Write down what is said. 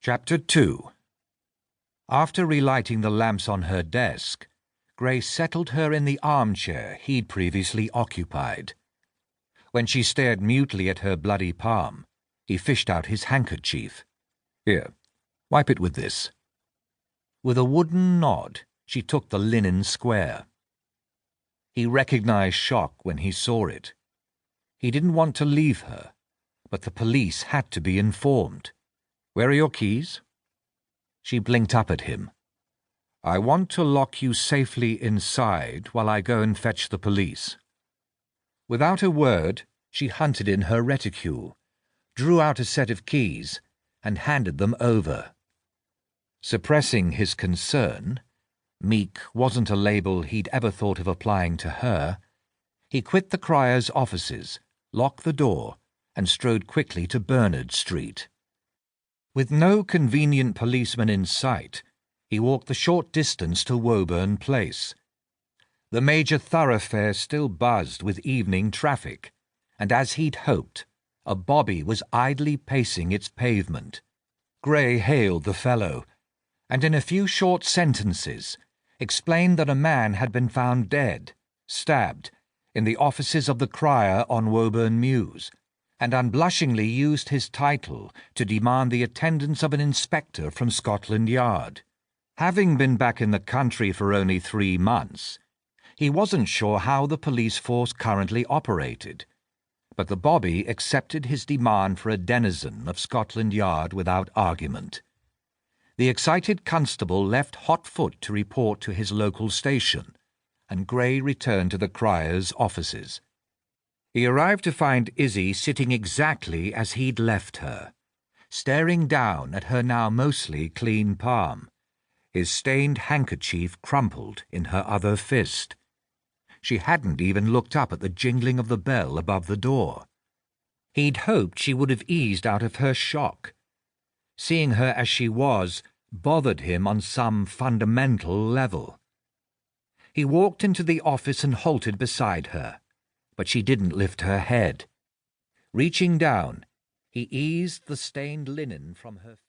Chapter 2. After relighting the lamps on her desk, Gray settled her in the armchair he'd previously occupied. When she stared mutely at her bloody palm, he fished out his handkerchief. "Here, wipe it with this." With a wooden nod, she took the linen square. He recognized shock when he saw it. He didn't want to leave her, but the police had to be informed. "Where are your keys?" She blinked up at him. "I want to lock you safely inside while I go and fetch the police." Without a word, she hunted in her reticule, drew out a set of keys, and handed them over. Suppressing his concern, meek wasn't a label he'd ever thought of applying to her, he quit the Criers' offices, locked the door, and strode quickly to Bernard Street. With no convenient policeman in sight, he walked the short distance to Woburn Place. The major thoroughfare still buzzed with evening traffic, and as he'd hoped, a bobby was idly pacing its pavement. Gray hailed the fellow, and in a few short sentences explained that a man had been found dead, stabbed, in the offices of the Crier on Woburn Mews, and unblushingly used his title to demand the attendance of an inspector from Scotland Yard. Having been back in the country for only 3 months, he wasn't sure how the police force currently operated, but the bobby accepted his demand for a denizen of Scotland Yard without argument. The excited constable left hot foot to report to his local station, and Gray returned to the Criers' offices. He arrived to find Izzy sitting exactly as he'd left her, staring down at her now mostly clean palm, his stained handkerchief crumpled in her other fist. She hadn't even looked up at the jingling of the bell above the door. He'd hoped she would have eased out of her shock. Seeing her as she was bothered him on some fundamental level. He walked into the office and halted beside her, but she didn't lift her head. Reaching down, he eased the stained linen from her